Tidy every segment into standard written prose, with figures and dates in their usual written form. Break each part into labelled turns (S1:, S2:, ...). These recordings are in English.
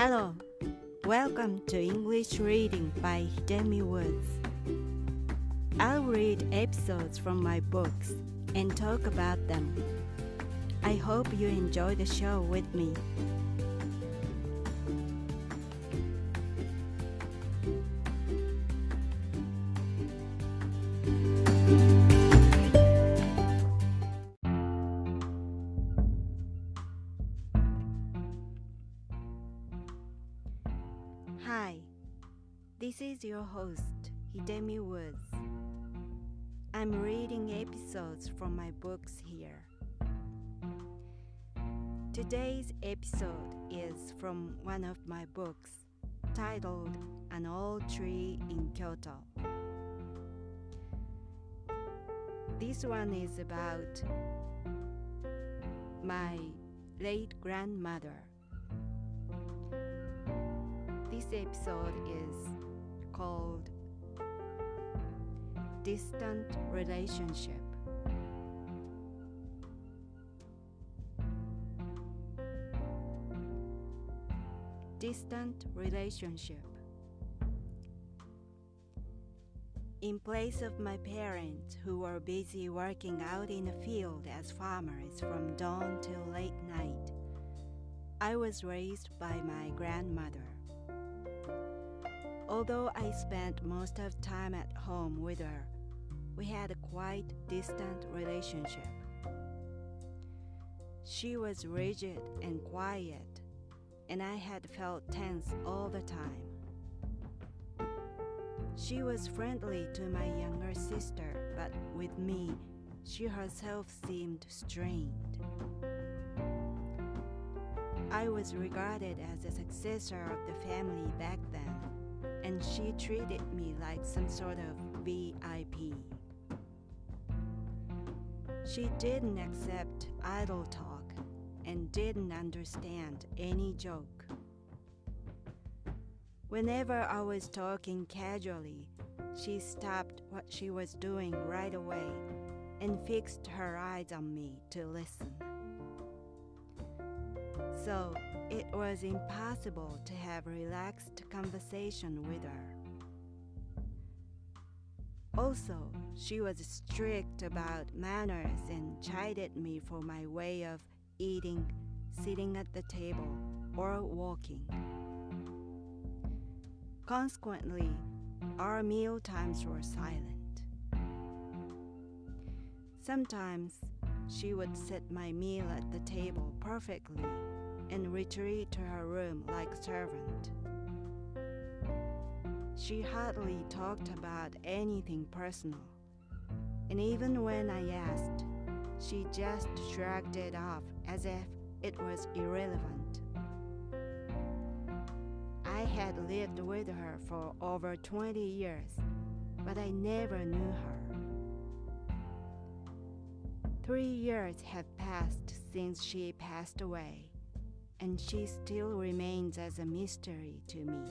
S1: Hello, welcome to English Reading by Hidemi Woods. I'll read episodes from my books and talk about them. I hope you enjoy the show with me. Hi, this is your host, Hidemi Woods. I'm reading episodes from my books here. Today's episode is from one of my books, titled An Old Tree in Kyoto. This one is about my late grandmother. This episode is called Distant Relationship. Distant relationship. In place of my parents who were busy working out in the field as farmers from dawn till late night, I was raised by my grandmother. Although I spent most of the time at home with her, we had a quite distant relationship. She was rigid and quiet, and I had felt tense all the time. She was friendly to my younger sister, but with me, she herself seemed strained. I was regarded as a successor of the family back then, and she treated me like some sort of VIP. She didn't accept idle talk and didn't understand any joke. Whenever I was talking casually, she stopped what she was doing right away and fixed her eyes on me to listen. So it was impossible to have relaxed conversation with her. Also, she was strict about manners and chided me for my way of eating, sitting at the table, or walking. Consequently, our meal times were silent. Sometimes she would set my meal at the table perfectly and retreat to her room like a servant. She hardly talked about anything personal, and even when I asked, she just shrugged it off as if it was irrelevant. I had lived with her for over 20 years, but I never knew her. 3 years have passed since she passed away, and she still remains as a mystery to me.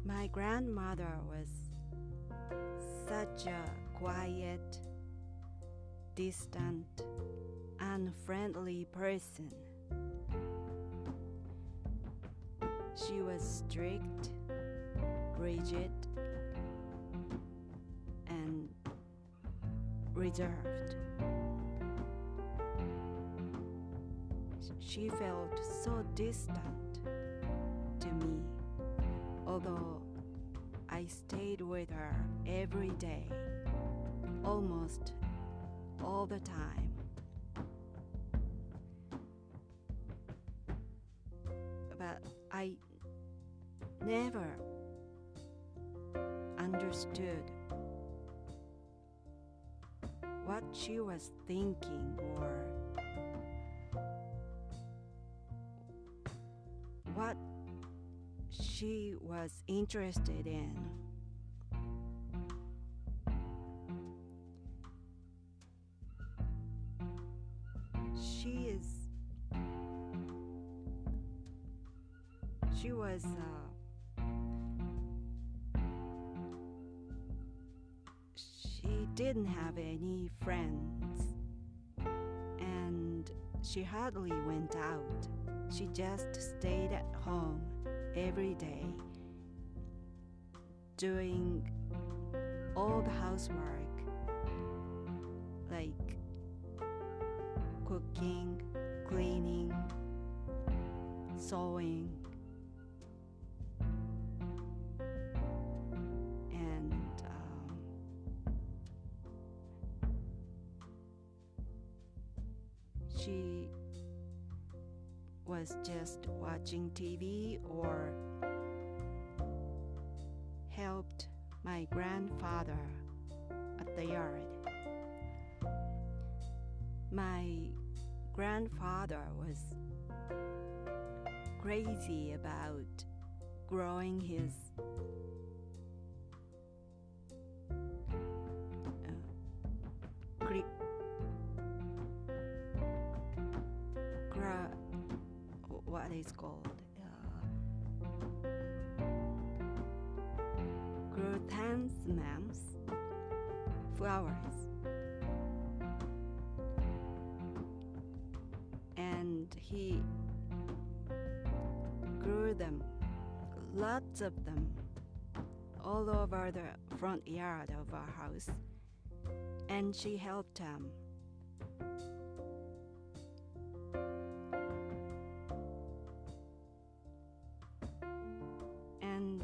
S1: My grandmother was such a quiet, distant, unfriendly person. She was strict, rigid, and reserved. She felt so distant to me, although I stayed with her every day, almost all the time. But I never understood what she was thinking or what she was interested in. She was didn't have any friends, and she hardly went out. She just stayed at home every day, doing all the housework, like cooking, cleaning, sewing, and she was just watching TV or helped my grandfather at the yard. My grandfather was crazy about growing his what is called chrysanthemums, flowers, and he grew them, lots of them, all over the front yard of our house, and she helped him. And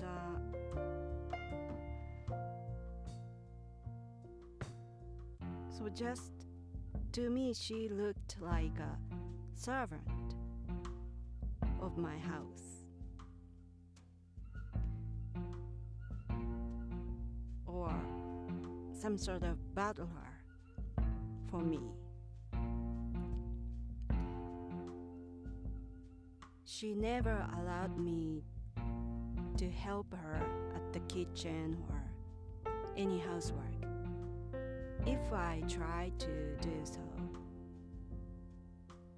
S1: so just to me, she looked like a servant of my house, or some sort of butler for me. She never allowed me to help her at the kitchen or any housework. If I tried to do so,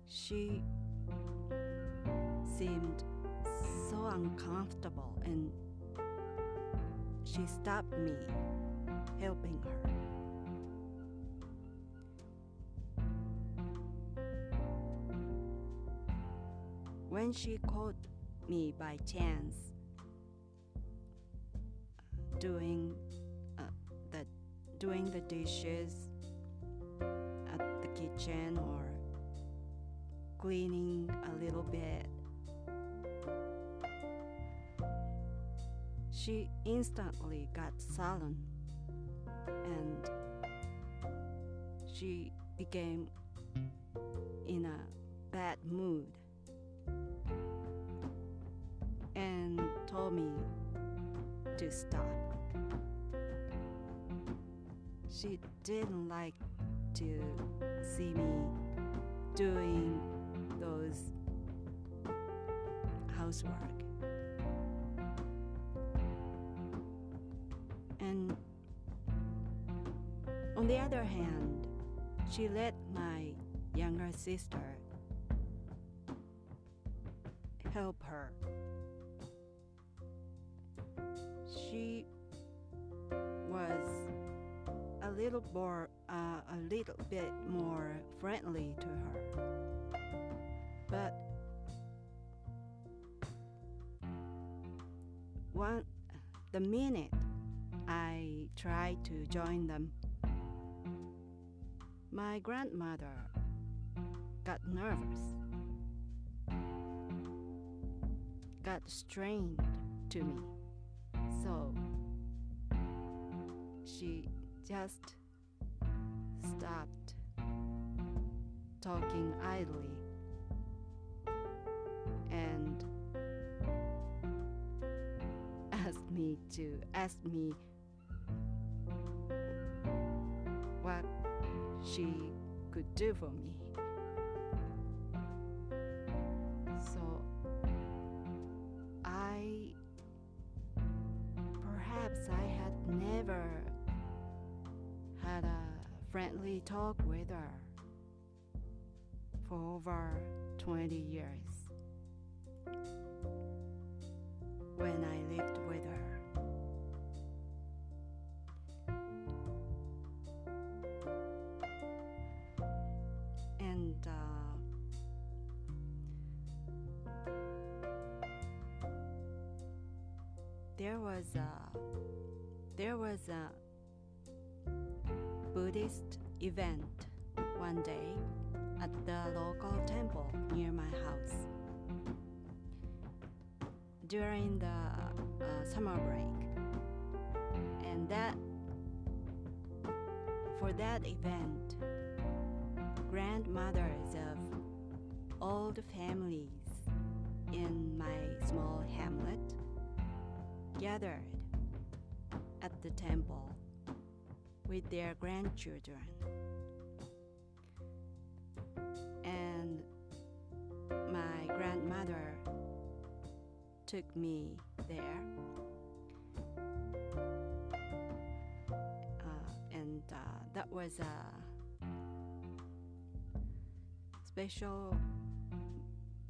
S1: she seemed so uncomfortable and she stopped me helping her. When she caught me by chance doing the dishes at the kitchen or cleaning a little bit, she instantly got sullen and she became in a bad mood and told me to stop. She didn't like to see me doing those housework. And on the other hand, she let my younger sister help her. She was a little bit more friendly to her, but the minute I tried to join them, my grandmother got nervous, got strained to me, so she just stopped talking idly and asked me what she could do for me. So perhaps I had never had a friendly talk with her for over 20 years when I lived with her. there was a Buddhist event one day at the local temple near my house during the summer break, and for that event, grandmothers of all the families in my small hamlet gathered at the temple with their grandchildren. And my grandmother took me there, and that was a special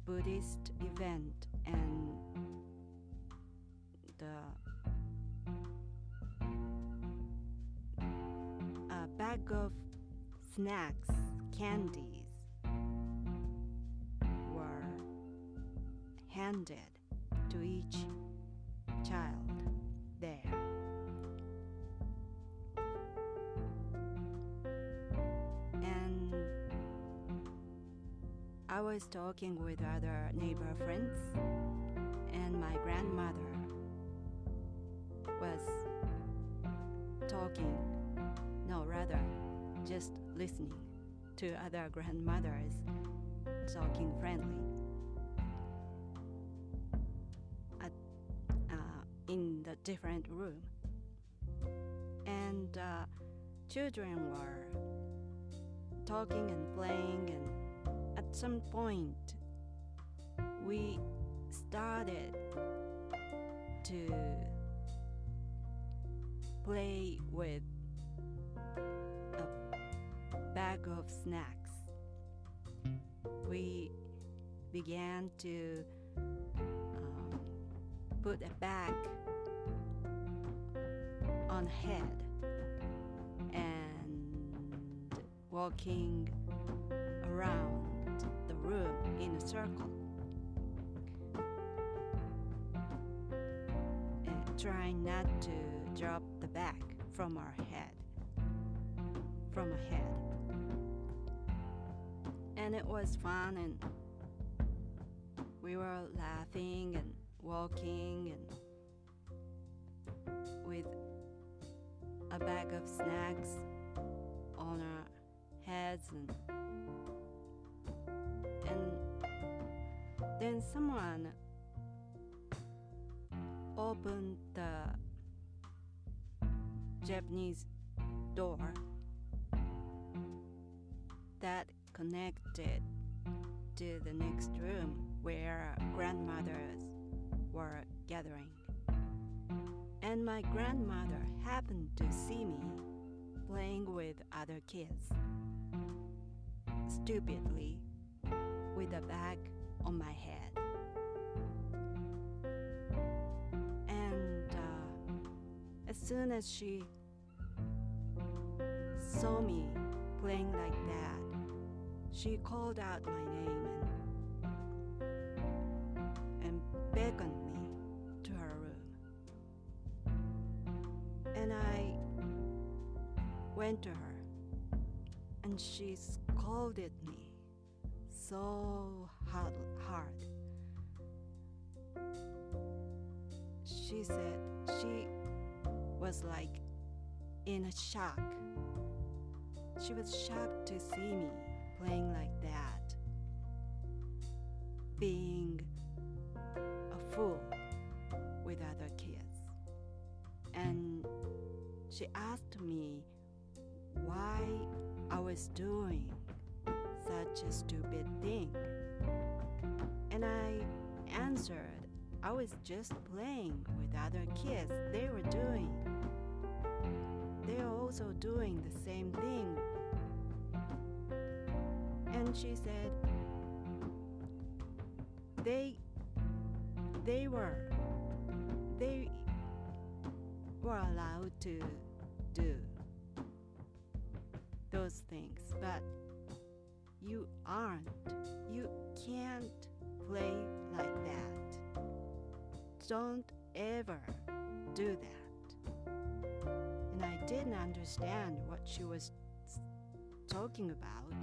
S1: Buddhist event, and a bag of snacks, candies were handed to each child there. And I was talking with other neighbor friends, and my grandmother was talking, no, rather just listening to other grandmothers talking friendly in the different room. And children were talking and playing, and at some point we started to play with a bag of snacks. We began to put a bag on head and walking around the room in a circle, and trying not to drop the bag from our head, and it was fun, and we were laughing and walking and with a bag of snacks on our heads, and then someone opened the Japanese door that connected to the next room where grandmothers were gathering. And my grandmother happened to see me playing with other kids, stupidly, with a bag on my head. And as soon as she saw me playing like that, she called out my name and beckoned me to her room. And I went to her, and she scolded me so hard. She said she was like in a shock. She was shocked to see me playing like that, being a fool with other kids. And she asked me why I was doing such a stupid thing. And I answered, I was just playing with other kids. They are also doing the same thing. And she said they were allowed to do those things, but you aren't. You can't play like that. Don't ever do that. And I didn't understand what she was talking about.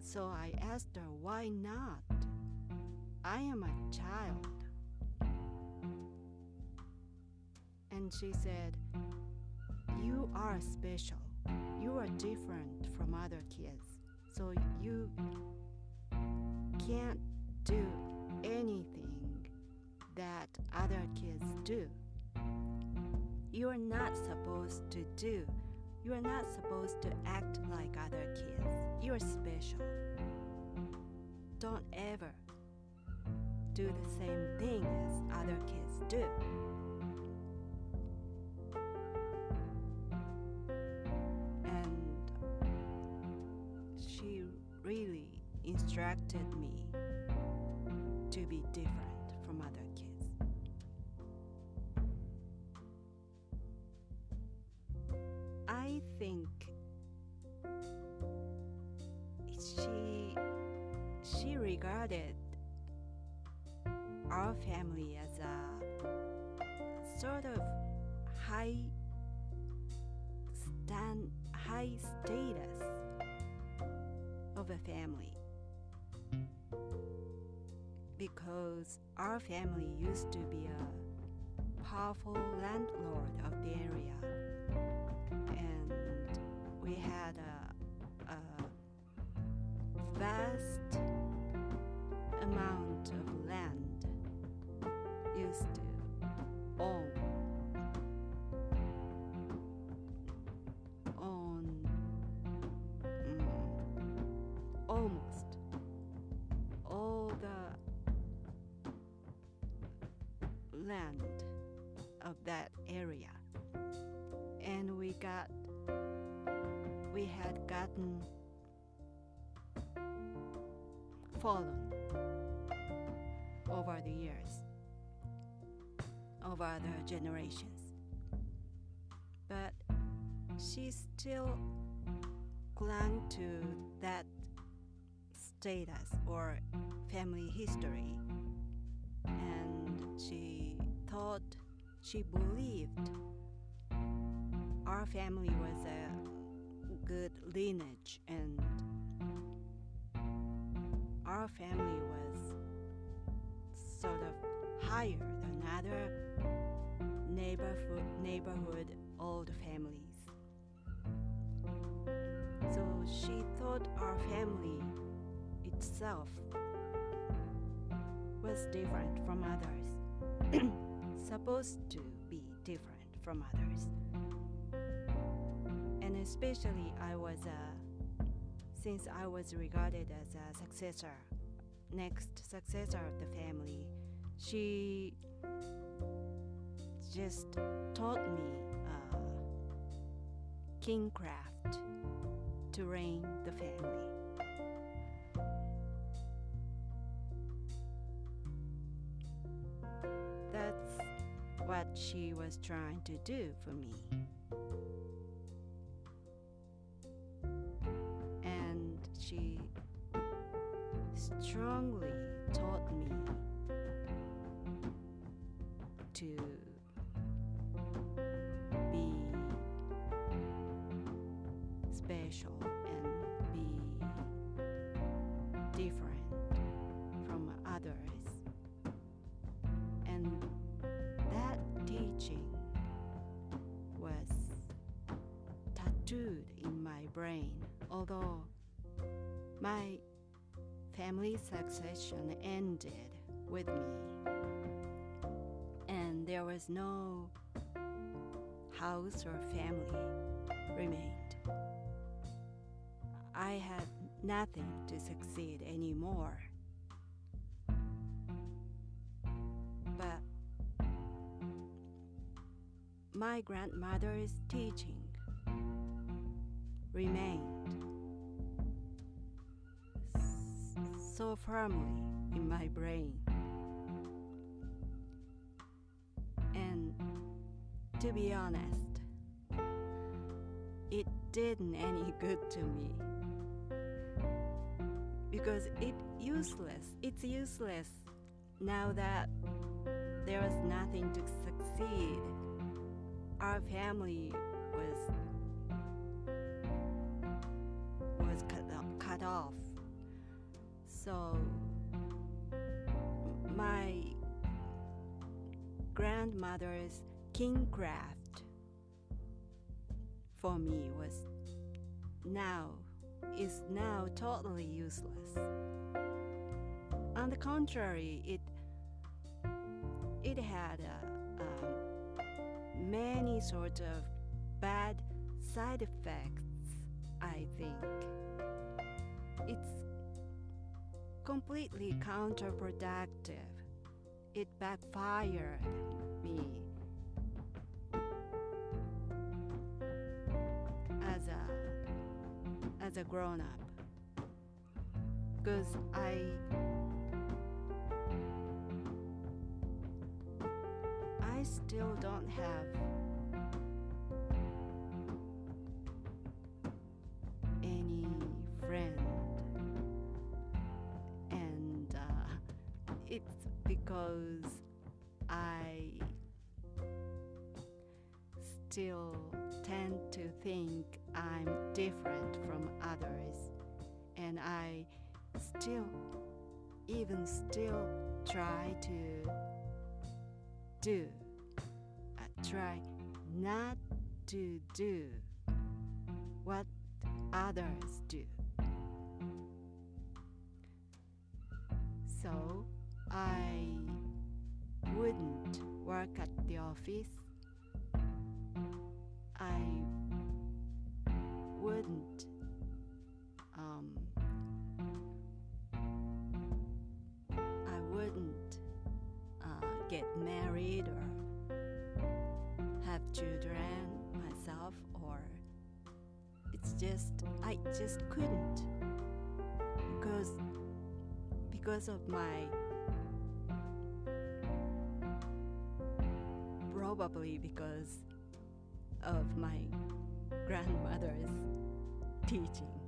S1: So I asked her, why not? I am a child. And she said, you are special. You are different from other kids. So you can't do anything that other kids do. You are not supposed to do. You are not supposed to act like other kids. You are special. Don't ever do the same thing as other kids do. And she really instructed me to be different from other kids. I think she regarded our family as a sort of high status of a family, because our family used to be a powerful landlord of the area, and we had a vast amount of land used to own almost all the land of that area, and we had gotten fallen over the years, over the generations. But she still clung to that status or family history, and she believed our family was a good lineage, and our family was sort of higher than other neighborhood old families. So she thought our family itself was different from others, supposed to be different from others. And especially since I was regarded as a next successor of the family, she just taught me kingcraft to reign the family. That's what she was trying to do for me. And she strongly taught me to be special and be different from others. And that teaching was tattooed in my brain, although my family succession ended with me, and there was no house or family remained. I had nothing to succeed anymore. But my grandmother's teaching remained so firmly in my brain. And to be honest, it didn't any good to me, because it's useless now that there was nothing to succeed our family was cut off. So my grandmother's king craft for me is now totally useless. On the contrary, it had many sorts of bad side effects, I think. It's completely counterproductive. It backfired me as a grown-up, because I still don't have any friend, and it's because I still tend to think I'm different from others, and I still try not to do what others do. So I wouldn't work at the office. I wouldn't get married or have children myself, or I just couldn't, because of probably because of my grandmother's teaching.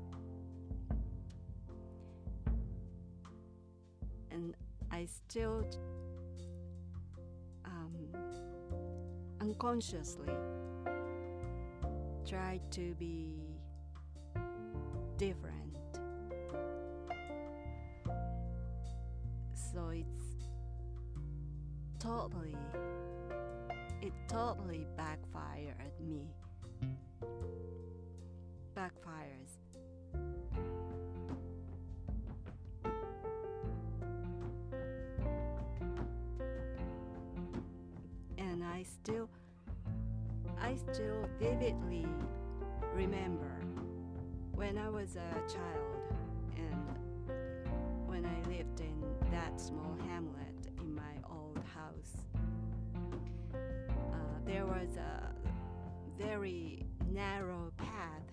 S1: And I still unconsciously try to be different. So it totally backfires. And I still vividly remember when I was a child, and when I lived in that small hamlet in my old house. There was a very narrow path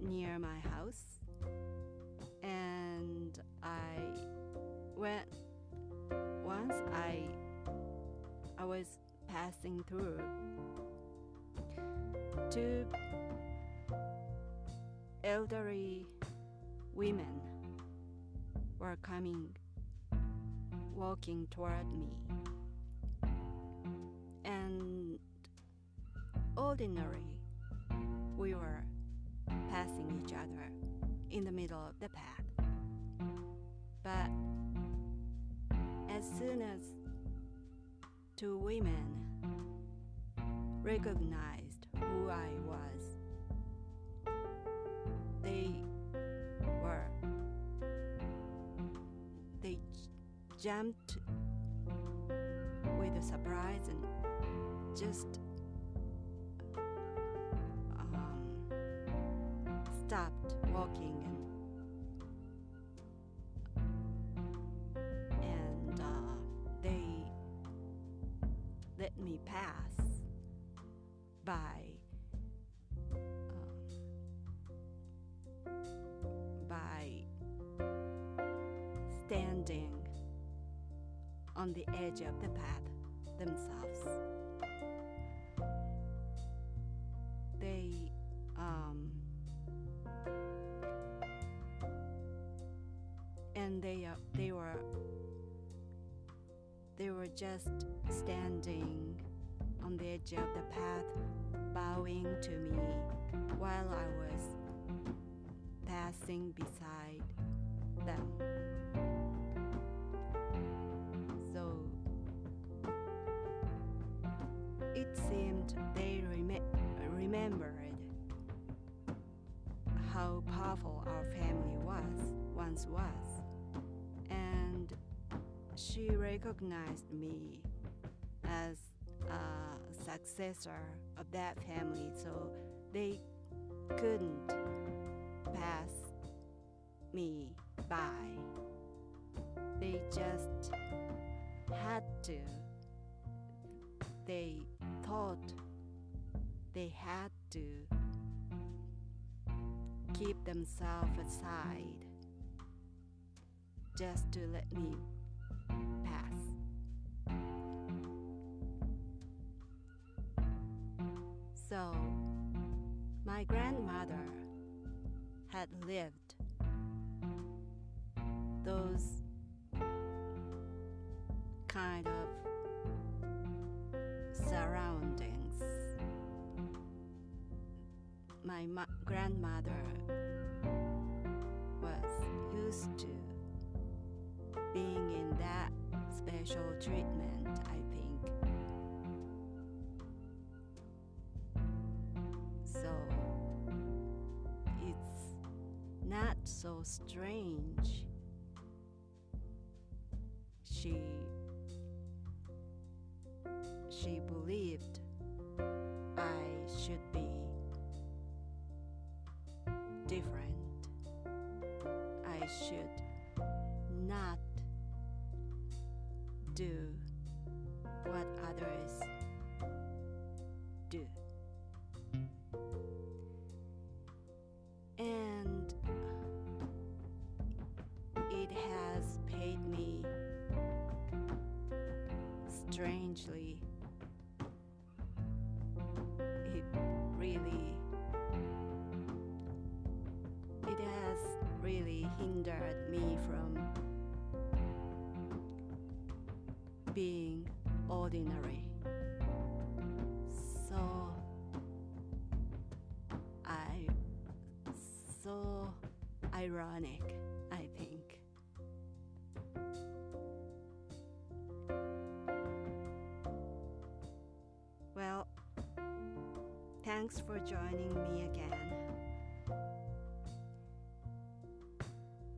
S1: near my house, and once I was passing through, two elderly women were walking toward me. And ordinarily, we were passing each other in the middle of the path. But as soon as two women recognized who I was, they jumped with a surprise and just stopped walking and they let me pass by standing on the edge of the path themselves. They were just standing on the edge of the path, bowing to me while I was passing beside them. So it seemed they remembered how powerful our family once was, and she recognized me as a successor of that family, so they couldn't pass me by. They just had to. They thought they had to keep themselves aside just to let me pass. So, my grandmother had lived those kind of surroundings. My grandmother was used to being in that special treatment, I think. So it's not so strange. She believed I should be different. I should not do what others do. And it has paid me strangely. It has really hindered me from being ordinary. So ironic, I think. Well, thanks for joining me again.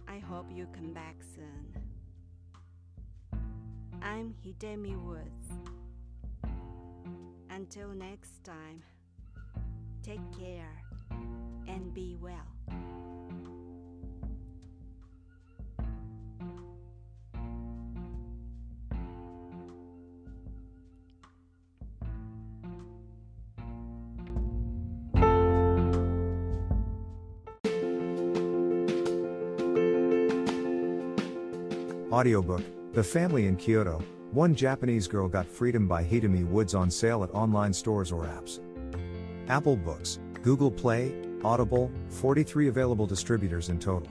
S1: I hope you come back soon. I'm Hidemi Woods. Until next time, take care and be well.
S2: Audiobook, The Family in Kyoto, One Japanese Girl Got Freedom by Hidemi Woods on sale at online stores or apps. Apple Books, Google Play, Audible, 43 available distributors in total.